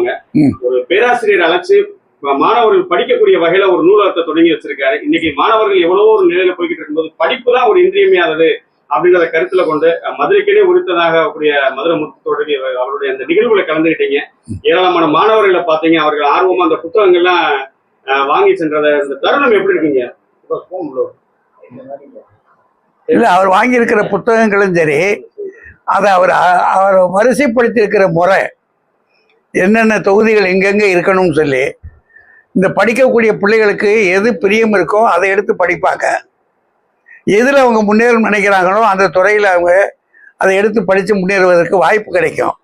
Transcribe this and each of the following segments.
சொல்லுவாங்க. ஒரு பேராசிரியர் அழைச்சு மாணவர்கள் படிக்கக்கூடிய வகையில ஒரு நூலகத்தை தொடங்கி வச்சிருக்காரு. இன்னைக்கு மாணவர்கள் எவ்வளவோ ஒரு நிலையில போய்கிட்டு இருக்கும்போது படிப்பு தான் ஒரு இன்றியமையாதது அப்படின்றத கருத்துல கொண்டு மதுரைக்கே உரித்ததாக கூடிய மதுரை முத்தோடு அவருடைய அந்த நிகழ்வுல கலந்துகிட்டீங்க. ஏராளமான மாணவர்களை பார்த்தீங்க, அவர்கள் ஆர்வமா அந்த புத்தகங்கள்லாம் வாங்கி சென்றத இந்த தருணம் எப்படி இருக்கீங்க? இல்ல, அவர் வாங்கி இருக்கிற புத்தகங்களும் சரி, அதை அவர் வரிசைப்படுத்தி இருக்கிற முறை, என்னென்ன தொகுதிகள் எங்கெங்க இருக்கணும்னு சொல்லி, இந்த படிக்கக்கூடிய பிள்ளைகளுக்கு எது பிரியம் இருக்கோ அதை எடுத்து படிப்பாங்க. எதில் அவங்க முன்னேற நினைக்கிறாங்களோ அந்த துறையில் அவங்க அதை எடுத்து படித்து முன்னேறுவதற்கு வாய்ப்பு கிடைக்கும்.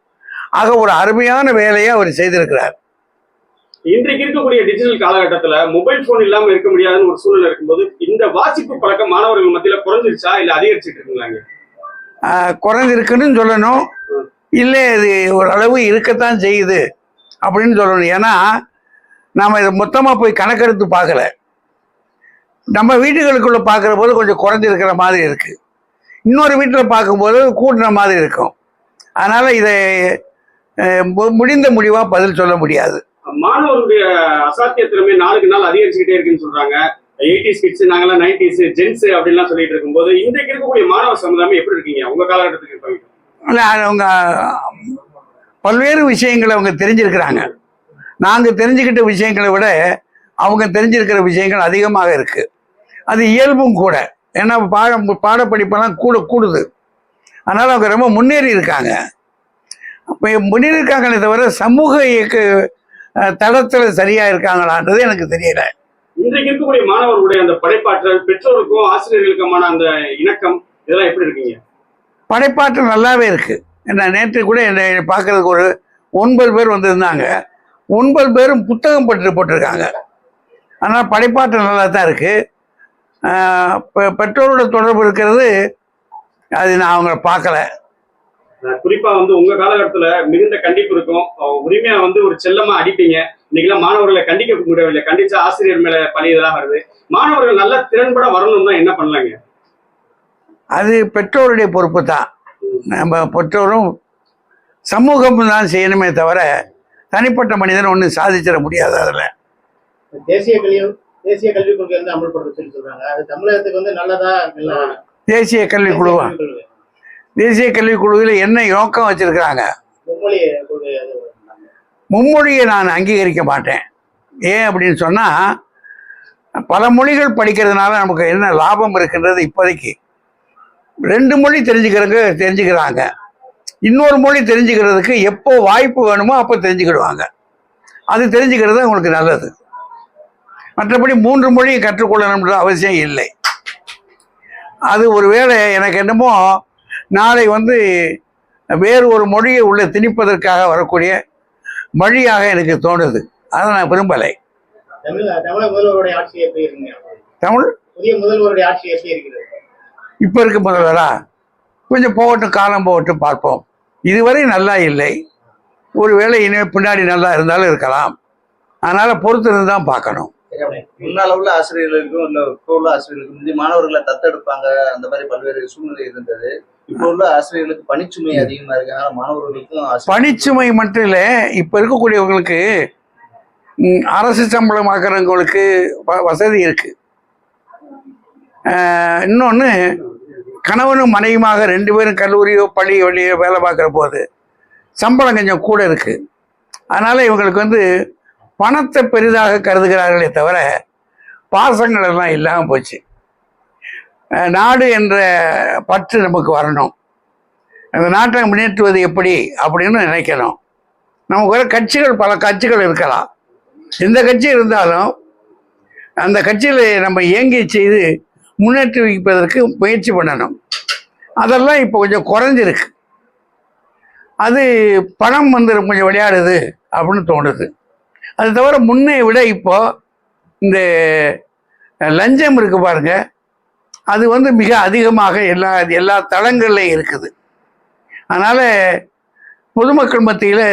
ஆக ஒரு அருமையான வேலையை அவர் செய்திருக்கிறார். இன்றைக்கு இருக்கக்கூடிய டிஜிட்டல் காலகட்டத்துல மொபைல் போன் இல்லாம இருக்க முடியாதுன்னு ஒரு சூழ்நிலை இருக்கும்போது இந்த வாசிப்பு பழக்கம் மாணவர்கள் மத்தியில குறைஞ்சிருச்சா இல்ல அதிகரிச்சுட்டு இருக்குங்களாங்க? குறைஞ்சிருக்குன்னு சொல்லணும், இல்லை இது ஓரளவு இருக்கத்தான் செய்யுது அப்படின்னு சொல்லணும். ஏன்னா நாம் இதை மொத்தமாக போய் கணக்கெடுத்து பார்க்கல. நம்ம வீட்டுகளுக்குள்ள பார்க்குற போது கொஞ்சம் குறைஞ்சிருக்கிற மாதிரி இருக்குது, இன்னொரு வீட்டில் பார்க்கும்போது கூட்டின மாதிரி இருக்கும். அதனால் இதை முடிந்த முடிவாக பதில் சொல்ல முடியாது. மாணவர்களுடைய அசாத்திய திறமை நாளுக்கு நாள் அதிகரிச்சுக்கிட்டே இருக்குன்னு சொல்றாங்க. 80s கிட்ஸ், நாங்கெல்லாம் 90s ஜென்ஸ் அப்படின்லாம் சொல்லிட்டு இருக்கும்போது இன்றைக்கு இருக்கக்கூடிய மாணவ சமுதாயம் எப்படி இருக்கீங்க உங்க காலகட்டத்துக்கு இருப்பாங்க? இல்லை, அவங்க பல்வேறு விஷயங்களை அவங்க தெரிஞ்சிருக்கிறாங்க. நாங்கள் தெரிஞ்சுக்கிட்ட விஷயங்களை விட அவங்க தெரிஞ்சிருக்கிற விஷயங்கள் அதிகமாக இருக்குது. அது இயல்பும் கூட. ஏன்னா பாடப்படிப்பெல்லாம் கூடுது. அதனால் அவங்க ரொம்ப முன்னேறி இருக்காங்க. அப்போ முன்னேறி இருக்காங்களே தவிர சமூக இயக்க தளத்தில் சரியாக இருக்காங்களான்றது எனக்கு தெரியல. இன்றைக்கு இருக்கக்கூடிய மாணவர்களுடைய அந்த படைப்பாற்றல், பெற்றோருக்கும் ஆசிரியர்களுக்குமான அந்த இணக்கம், இதெல்லாம் எப்படி இருக்கீங்க? படைப்பாற்றல் நல்லாவே இருக்கு. என்ன நேற்று கூட என்னை பார்க்கறதுக்கு ஒரு 9 பேர் வந்திருந்தாங்க. 9 பேரும் புத்தகம் போட்டிருக்காங்க. ஆனால் படைப்பாற்றல் நல்லா தான் இருக்கு. பெற்றோரோட தொடர்பு இருக்கிறது, அது நான் அவங்கள பார்க்கல. குறிப்பா உங்க காலகட்டத்துல மிகுந்த கண்டிப்பு இருக்கும், உரிமையா ஒரு செல்லமா அடிப்பீங்க. இன்னைக்கெல்லாம் மாணவர்களை கண்டிக்க முடியவில்லை, கண்டிச்சா ஆசிரியர் மேல பழி இதெல்லாம் வருது. மாணவர்கள் நல்லா திறன்பட வரணும்னா என்ன பண்ணலாங்க? அது பெற்றோருடைய பொறுப்பு தான். நம்ம பெற்றோரும் சமூகம் தான் செய்யணுமே தவிர தனிப்பட்ட மனிதன் ஒன்றும் சாதிச்சிட முடியாது. அதில் தேசிய கல்விக் கொள்கை அமல்படுத்த சொல்லி சொல்றாங்க. அது தமிழகத்துக்கு நல்லதா? தேசிய கல்விக் குழுவா? தேசிய கல்விக் குழுவில் என்ன நோக்கம் வச்சிருக்கிறாங்க? மும்மொழியை நான் அங்கீகரிக்க மாட்டேன். ஏன் அப்படின்னு சொன்னால், பல மொழிகள் படிக்கிறதுனால நமக்கு என்ன லாபம் இருக்குன்றது இப்போதைக்கு 2 மொழி தெரிஞ்சுக்கிறாங்க. இன்னொரு மொழி தெரிஞ்சுக்கிறதுக்கு எப்போ வாய்ப்பு வேணுமோ அப்போ தெரிஞ்சுக்கிடுவாங்க. அது தெரிஞ்சுக்கிறது உங்களுக்கு நல்லது. மற்றபடி 3 மொழியை கற்றுக்கொள்ளணுன்ற அவசியம் இல்லை. அது ஒருவேளை எனக்கு என்னமோ நாளை வேறு ஒரு மொழியை உள்ள திணிப்பதற்காக வரக்கூடிய மொழியாக எனக்கு தோணுது. அதை நான் விரும்பலை. இப்போ இருக்க முதல்வரா கொஞ்சம் போகட்டும், காலம் போகட்டும், பார்ப்போம். இதுவரை நல்லா இல்லை, ஒருவேளை இனிமேல் பின்னாடி நல்லா இருந்தாலும் இருக்கலாம். அதனால் பொறுத்து இருந்து தான் பார்க்கணும். முன்னால உள்ள ஆசிரியர்களுக்கும் இல்லை இப்போ உள்ள ஆசிரியர்களுக்கும் மாணவர்களை தத்தெடுப்பாங்க, அந்த மாதிரி பல்வேறு சூழ்நிலை இருந்தது. இப்போ உள்ள ஆசிரியர்களுக்கு பணிச்சுமை அதிகமாக இருக்கு. அதனால மாணவர்களுக்கும் பணிச்சுமை மட்டும் இல்லை, இப்போ இருக்கக்கூடியவங்களுக்கு அரசு சம்பளம் ஆக்கிறவங்களுக்கு வசதி இருக்கு. இன்னொன்று, கணவனும் மனைவியுமாக 2 பேரும் கல்லூரியோ பள்ளியோ வேலை பார்க்குற போது சம்பளம் கொஞ்சம் கூட இருக்கு. அதனால இவங்களுக்கு பணத்தை பெரிதாக கருதுகிறார்களே தவிர பாசங்கள் எல்லாம் இல்லாமல் போச்சு. நாடு என்ற பற்று நமக்கு வரணும். அந்த நாட்டை முன்னேற்றுவது எப்படி அப்படின்னு நினைக்கணும். நமக்கு பல கட்சிகள் இருக்கலாம். எந்த கட்சி இருந்தாலும் அந்த கட்சியில் நம்ம இயங்கி செய்து முன்னேற்றி வைப்பதற்கு முயற்சி பண்ணணும். அதெல்லாம் இப்போ கொஞ்சம் குறைஞ்சிருக்கு. அது பணம் கொஞ்சம் விளையாடுது அப்படின்னு தோணுது. அது தவிர முன்னே விட இப்போ இந்த லஞ்சம் இருக்கு பாருங்க, அது மிக அதிகமாக எல்லா தளங்கள்லையும் இருக்குது. அதனால் பொதுமக்கள் மத்தியில்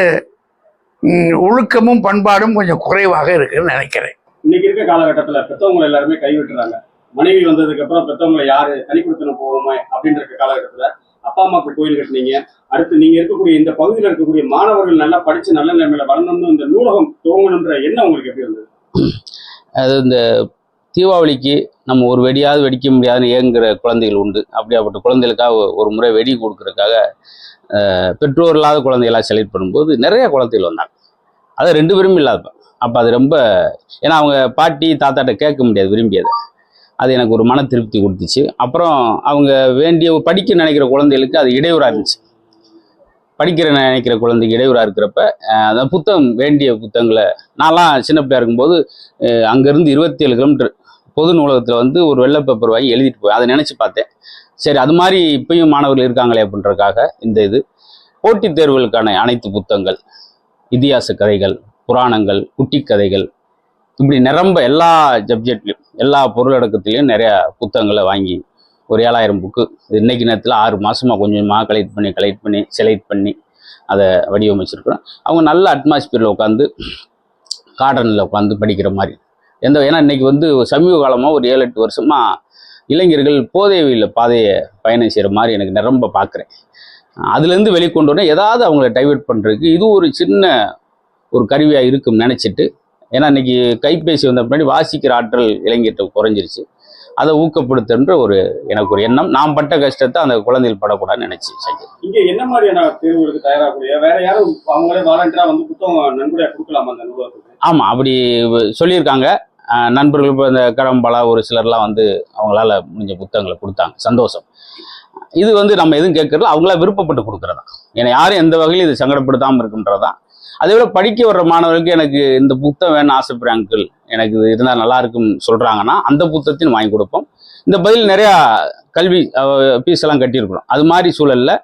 ஒழுக்கமும் பண்பாடும் கொஞ்சம் குறைவாக இருக்குன்னு நினைக்கிறேன். இன்னைக்கு இருக்க காலகட்டத்தில் பெற்றவங்களை எல்லாருமே கைவிட்டுறாங்க. மனைவி வந்ததுக்கு அப்புறம் பெற்றவங்களை யாரு தனி கொடுத்துன்னு போவோமே அப்படின்ற காலகட்டத்தில் அப்பா அம்மாவுக்கு கோயில் கட்டினீங்க. அடுத்து நீங்க இருக்கக்கூடிய இந்த பகுதியில் இருக்கக்கூடிய மாணவர்கள் நல்லா படிச்சு நல்ல நிலைமையில வரணும்னு இந்த துவங்கணுன்ற எண்ணம் உங்களுக்கு எப்படி வந்தது? அது இந்த தீபாவளிக்கு நம்ம ஒரு வெடியாவது வெடிக்க முடியாதுன்னு ஏங்குற குழந்தைகள் உண்டு. அப்படியாப்பட்ட குழந்தைகளுக்காக ஒரு முறை வெடி கொடுக்கறதுக்காக பெற்றோர் இல்லாத குழந்தைகளாக செலக்ட் பண்ணும்போது நிறைய குழந்தைகள் வந்தாங்க. அது 2 பேரும் இல்லாதப்ப அப்போ அது ரொம்ப, ஏன்னா அவங்க பாட்டி தாத்தாட்ட கேட்க முடியாது விரும்பியதை. அது எனக்கு ஒரு மன திருப்தி கொடுத்துச்சு. அப்புறம் அவங்க படிக்க நினைக்கிற குழந்தைகளுக்கு அது இடையூறாக இருந்துச்சு. படிக்கிற நினைக்கிற குழந்தைக்கு இடையூறாக இருக்கிறப்ப அந்த புத்தகம் வேண்டிய புத்தகங்களை நான்லாம் சின்ன பிள்ளையா இருக்கும்போது அங்கேருந்து 27 கிலோமீட்டர் பொது நூலகத்தில் வந்து ஒரு வெள்ளை பேப்பர் வாங்கி எழுதிட்டு போய் அதை நினச்சி பார்த்தேன். சரி, அது மாதிரி இப்பயும் மாணவர்கள் இருக்காங்களே அப்படின்றதுக்காக இந்த இது போட்டித் தேர்வுகளுக்கான அனைத்து புத்தகங்கள், இதிகாச கதைகள், புராணங்கள், குட்டி கதைகள், இப்படி நிரம்ப எல்லா சப்ஜெக்ட்லையும் எல்லா பொருளடக்கத்துலேயும் நிறையா புத்தகங்களை வாங்கி ஒரு 7000 புக்கு இன்னைக்கு நேரத்தில் 6 மாதமாக கொஞ்சமாக கலெக்ட் பண்ணி செலக்ட் பண்ணி அதை வடிவமைச்சிருக்கிறோம். அவங்க நல்ல அட்மாஸ்பியரில் உட்காந்து கார்டனில் உட்காந்து படிக்கிற மாதிரி ஏன்னா இன்னைக்கு வந்து சமீப காலமாக ஒரு 7-8 வருஷமாக இளைஞர்கள் போதை பாதையை பயணம் செய்கிற மாதிரி எனக்கு நிரம்ப பார்க்குறேன். அதுலேருந்து வெளிக்கொண்டு வரணும், ஏதாவது அவங்கள டைவெர்ட் பண்ணுறதுக்கு இது ஒரு சின்ன ஒரு கருவியாக இருக்கும்னு நினச்சிட்டு, ஏன்னா இன்னைக்கு கைபேசி வந்த பின்னாடி வாசிக்கிற ஆற்றல் இளைஞர்கிட்ட குறைஞ்சிருச்சு. அதை ஊக்கப்படுத்துன்ற எனக்கு ஒரு எண்ணம். நான் பட்ட கஷ்டத்தை அந்த குழந்தைகள் படக்கூடாதுன்னு நினைச்சு செஞ்சேன். இங்க என்ன மாதிரியான தேர்வுகளுக்கு தயாராகக்கூடிய வேற யாரும் அவங்களே வாலண்டியரா வந்து புத்தகம் நன்கொடையா கொடுக்கலாமா அந்த நூலகத்துக்கு? ஆமா, அப்படி சொல்லியிருக்காங்க. நண்பர்கள் இப்போ இந்த கடம்பலா ஒரு சிலர்லாம் வந்து அவங்களால முடிஞ்ச புத்தகங்களை கொடுத்தாங்க. சந்தோஷம். இது வந்து நம்ம எதுவும் கேட்கறதுல அவங்களா விருப்பப்பட்டு கொடுக்குறதா. ஏன்னா யாரும் எந்த வகையிலும் இது சங்கடப்படுத்தாமல் இருக்குன்றதான். அதே விட படிக்க வர்ற மாணவர்களுக்கு எனக்கு இந்த புத்தகம் வேணும்னு ஆசைப்படுற அங்கிள், எனக்கு இது இருந்தால் நல்லா இருக்குன்னு சொல்கிறாங்கன்னா அந்த புத்தகத்தையும் வாங்கி கொடுப்போம். இந்த பதில் நிறையா கல்வி ஃபீஸ் எல்லாம் கட்டியிருக்கிறோம். அது மாதிரி சூழலில்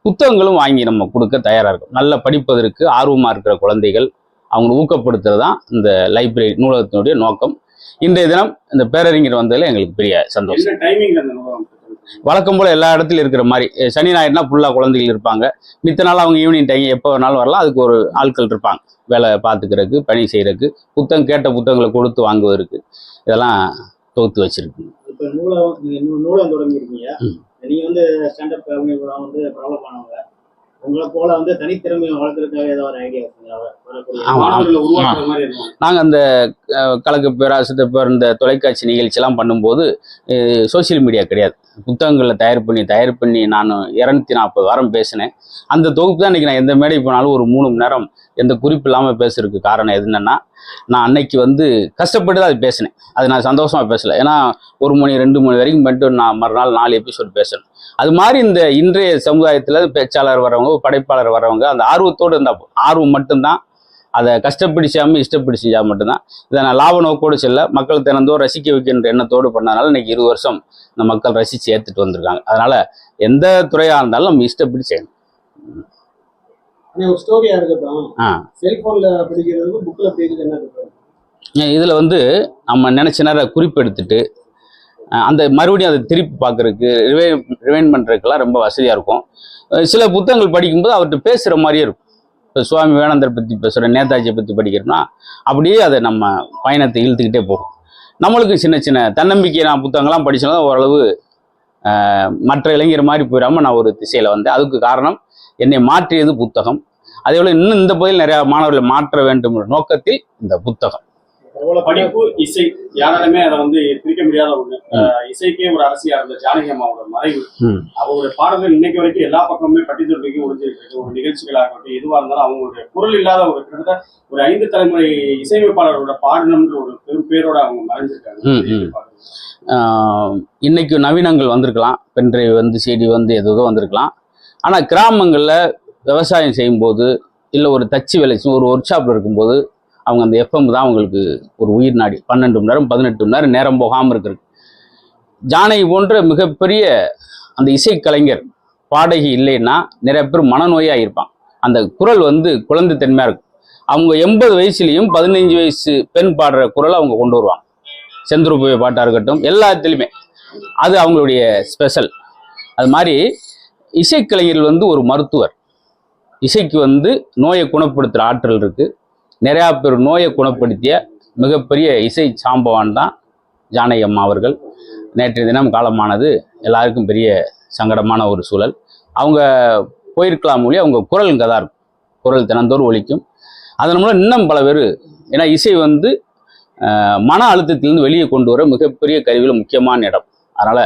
புத்தகங்களும் வாங்கி நம்ம கொடுக்க தயாராக இருக்கும். நல்ல படிப்பதற்கு ஆர்வமாக இருக்கிற குழந்தைகள் அவங்களை ஊக்கப்படுத்துறது தான் இந்த லைப்ரரி நூலகத்தினுடைய நோக்கம். இன்றைய தினம் இந்த பேரறிஞர் வந்ததில் எங்களுக்கு பெரிய சந்தோஷம். வழக்கம் போல் எல்லா இடத்துலையும் இருக்கிற மாதிரி சனி ஞாயிறுனா ஃபுல்லாக குழந்தைகள் இருப்பாங்க. மித்த நாள் அவங்க ஈவினிங் டைம் எப்போ வேணாலும் வரலாம். அதுக்கு ஒரு ஆட்கள் இருப்பாங்க வேலை பார்த்துக்கிறதுக்கு, பணி செய்கிறதுக்கு, கேட்ட புத்தகங்களை கொடுத்து வாங்குவதற்கு. இதெல்லாம் தொகுத்து வச்சிருக்கு. இப்போ நூலகம் தொடங்கியிருக்கீங்க. நீங்கள் வந்து ஸ்டாண்டப் கவிஞர்களாக வந்து பிரபலமானவங்க. உங்களை போல வந்து தனித்திறமையை வளர்க்கறதுக்காக ஏதாவது ஒரு ஐடியா நாங்கள் அந்த கலக்கு பேர் பேர் இந்த தொலைக்காட்சி நிகழ்ச்சியெல்லாம் பண்ணும்போது சோசியல் மீடியா கிடையாது. புத்தகங்களில் தயார் பண்ணி நான் 240 வாரம் பேசினேன். அந்த தொகுப்பு தான் இன்றைக்கி நான் எந்த மேடை போனாலும் ஒரு 3 மணி நேரம் எந்த குறிப்பு இல்லாமல் பேசுறதுக்கு காரணம் எதுன்னா, நான் அன்னைக்கு வந்து கஷ்டப்பட்டு தான் அது பேசினேன். அது நான் சந்தோஷமாக பேசலை. ஏன்னா 1 மணி 2 மணி வரைக்கும் பண்ணிட்டு நான் மறுநாள் 4 எபிசோடு பேசணும். அது மாதிரி இந்த இன்றைய சமுதாயத்தில் பேச்சாளர் வரவங்க, படைப்பாளர் வரவங்க அந்த ஆர்வத்தோடு இருந்தால் ஆர்வம் மட்டும்தான். அதை கஷ்டப்பிடிச்சாமல் இஷ்டப்படி செஞ்சால் மட்டும்தான். இதை நான் லாப நோக்கோடு செல்ல மக்கள் தினந்தோறும் ரசிக்க வைக்கின்ற எண்ணத்தோடு பண்ணதுனால இன்னைக்கு 20 வருஷம் இந்த மக்கள் ரசித்து ஏற்றுட்டு வந்திருக்காங்க. அதனால எந்த துறையாக இருந்தாலும் நம்ம இஷ்டப்படி செய்யணும். ஸ்டோரியா இருக்கட்டும், செல்போன்ல படிக்கிறதுக்கு புக்ல படிக்கிறது என்ன? இதில் வந்து நம்ம நினைச்ச நேரம் குறிப்பெடுத்துட்டு அந்த மறுபடியும் அதை திருப்பி பார்க்கறதுக்கு ரிவைண்ட் பண்ணுறதுக்கெல்லாம் ரொம்ப வசதியாக இருக்கும். சில புத்தகங்கள் படிக்கும்போது அவர்கிட்ட பேசுகிற மாதிரியே இருக்கும். இப்போ சுவாமி விவேகானந்தர் பற்றி பேசுகிறேன், நேதாஜியை பற்றி படிக்கிறோம்னா அப்படியே அதை நம்ம பயணத்தை இழுத்துக்கிட்டே போகும். நம்மளுக்கு சின்ன சின்ன தன்னம்பிக்கை நான் புத்தகங்கள்லாம் படித்தாலும் ஓரளவு மற்ற இளைஞர் மாதிரி போயிடாமல் நான் ஒரு திசையில் வந்தேன். அதுக்கு காரணம் என்னை மாற்றியது புத்தகம். அதே போல் இன்னும் இந்த பகுதியில் நிறையா மாணவர்களை மாற்ற வேண்டும் என்ற நோக்கத்தில் இந்த புத்தகம். படிப்பு, இசை யாராலுமே அதை வந்து பிரிக்க முடியாத ஒண்ணு. இசைக்கே ஒரு அரசியா இருந்த ஜானகி அம்மாவோட மறைவு, அவங்களுடைய பாடல்கள் இன்னைக்கு வரைக்கும் எல்லா பக்கமுமே பட்டி தொட்டிக்கு ஒழிஞ்சிருக்கு. ஒரு நிகழ்ச்சிகளாகட்டும் எதுவா இருந்தாலும் அவங்களுடைய குரல் இல்லாத ஒரு கிட்டத்தட்ட ஒரு 5 தலைமுறை இசையமைப்பாளரோட பாடணும்ன்ற ஒரு பெரும் பேரோட அவங்க மறைஞ்சிருக்காங்க. இன்னைக்கு நவீனங்கள் வந்திருக்கலாம், பென்ட்ரைவ் வந்து CD வந்து எதோ வந்திருக்கலாம். ஆனால் கிராமங்களில் விவசாயம் செய்யும்போது இல்லை ஒரு தச்சு வேலை ஒரு ஒர்க் ஷாப்பில் இருக்கும்போது அவங்க அந்த FM தான் அவங்களுக்கு ஒரு உயிர் நாடி. 12 மணி நேரம் 18 மணி நேரம் நேரம் போகாமல் இருக்கிறது. ஜானகி போன்ற மிகப்பெரிய அந்த இசைக்கலைஞர் பாடகி இல்லைன்னா நிறைய பேர் மனநோயாக இருப்பான். அந்த குரல் வந்து குழந்தை தன்மையாக இருக்கும். அவங்க 80 வயசுலேயும் 15 வயசு பெண் பாடுற குரலை அவங்க கொண்டு வருவாங்க. செந்துருப்பை பாட்டாக இருக்கட்டும், எல்லாத்துலேயுமே அது அவங்களுடைய ஸ்பெஷல். அது மாதிரி இசைக்கலைஞர்கள் வந்து ஒரு மருத்துவர். இசைக்கு வந்து நோயை குணப்படுத்துகிற ஆற்றல் இருக்குது. நிறையா பேர் நோயை குணப்படுத்திய மிகப்பெரிய இசை சாம்பவான் தான் ஜானகி அம்மா அவர்கள். நேற்றைய தினம் காலமானது எல்லாருக்கும் பெரிய சங்கடமான ஒரு சூழல். அவங்க போயிருக்கலாம் மொழி அவங்க குரல் இங்கே தான் இருக்கும். குரல் தினந்தோறும் ஒலிக்கும். அதன் மூலம் இன்னும் பல பேர் ஏன்னா இசை வந்து மன அழுத்தத்திலிருந்து வெளியே கொண்டு வர மிகப்பெரிய கருவியில் முக்கியமான இடம். அதனால்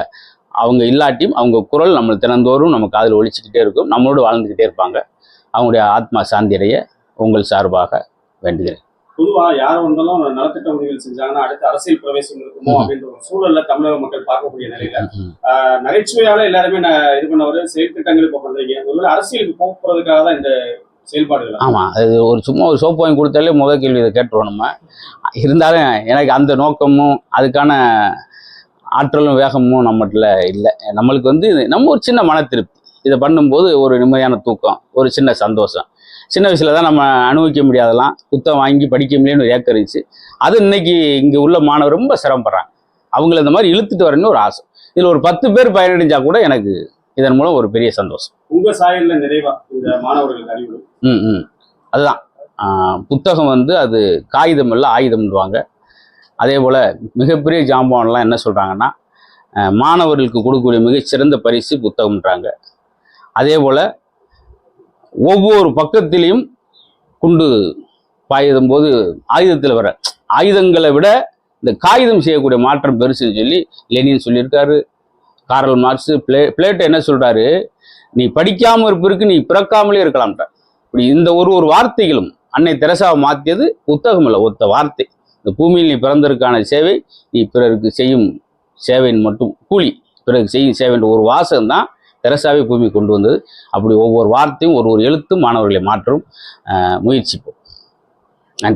அவங்க இல்லாட்டியும் அவங்க குரல் நம்ம தினந்தோறும் நம்ம காதில் ஒலிச்சுக்கிட்டே இருக்கும், நம்மளோடு வாழ்ந்துக்கிட்டே இருப்பாங்க. அவங்களுடைய ஆத்மா சாந்தியடைய உங்கள் சார்பாக வேண்டுகிறேன். பொதுவா யார் வந்தாலும் நலத்திட்ட உதவிகள் செஞ்சாங்கன்னா அடுத்து அரசியல் பிரவேசம் இருக்குமோ அப்படின்ற ஒரு சூழல்ல தமிழக மக்கள் பார்க்கக்கூடிய நிலையில நகைச்சுவையால எல்லாருமே இது பண்ணவரு செயல் திட்டங்கள் இப்ப பண்றீங்க. ஒருவேளை அரசியலுக்கு போறதுக்காக தான் இந்த செயல்பாடுகள். ஆமாம், அது ஒரு சும்மா ஒரு சோப்பு வாங்கி கொடுத்தாலே முதல் கேள்வி இதை கேட்டுருவோம் நம்ம. இருந்தாலும் எனக்கு அந்த நோக்கமும் அதுக்கான ஆற்றலும் வேகமும் நம்மகிட்ட இல்லை. நம்மளுக்கு வந்து நம்ம ஒரு சின்ன மன திருப்தி, இதை பண்ணும்போது ஒரு நிம்மதியான தூக்கம், ஒரு சின்ன சந்தோஷம். சின்ன வயசுல தான் நம்ம அனுபவிக்க முடியாதெல்லாம் புத்தகம் வாங்கி படிக்க முடியும்னு ஏக்கரிச்சு, அது இன்னைக்கு இங்கே உள்ள மாணவர் ரொம்ப சிரமப்படுறாங்க. அவங்கள இந்த மாதிரி இழுத்துட்டு வரணும்னு ஒரு ஆசை. இதில் ஒரு 10 பேர் பயனடைஞ்சா கூட எனக்கு இதன் மூலம் ஒரு பெரிய சந்தோஷம். உங்க சாயல்ல நிறைவா இந்த மாணவர்களுக்கு அறிவு அதுதான். புத்தகம் வந்து அது காகிதம் இல்லை ஆயுதம்ன்றாங்க. அதே போல் மிகப்பெரிய ஜாம்பவான்லாம் என்ன சொல்கிறாங்கன்னா, மாணவர்களுக்கு கொடுக்கக்கூடிய மிகச்சிறந்த பரிசு புத்தகம்ன்றாங்க. அதே போல் ஒவ்வொரு பக்கத்திலையும் குண்டு பாயுதும் போது ஆயுதத்தில் வர ஆயுதங்களை விட இந்த காகிதம் செய்யக்கூடிய மாற்றம் பெருசுன்னு சொல்லி லெனின் சொல்லியிருக்காரு. காரல் மார்க்ஸ், பிளேட்டோ என்ன சொல்கிறாரு, நீ படிக்காமல் இருப்பிற்கு நீ பிறக்காமலே இருக்கலாம்ன்ற. இப்படி இந்த ஒரு வார்த்தைகளும் அன்னை தெரசாவை மாற்றியது புத்தகம் இல்லை, ஒத்த வார்த்தை. இந்த பூமியில் நீ பிறந்ததற்கான சேவை, நீ பிறருக்கு செய்யும் சேவையின் மட்டும் கூலி, பிறருக்கு செய்யும் சேவைன்ற ஒரு வாசகம் தான் தெரசாவை பூமி கொண்டு வந்தது. அப்படி ஒவ்வொரு வார்த்தையும் ஒரு எழுத்தும் மாணவர்களை மாற்றும் முயற்சிப்போம். நன்றி.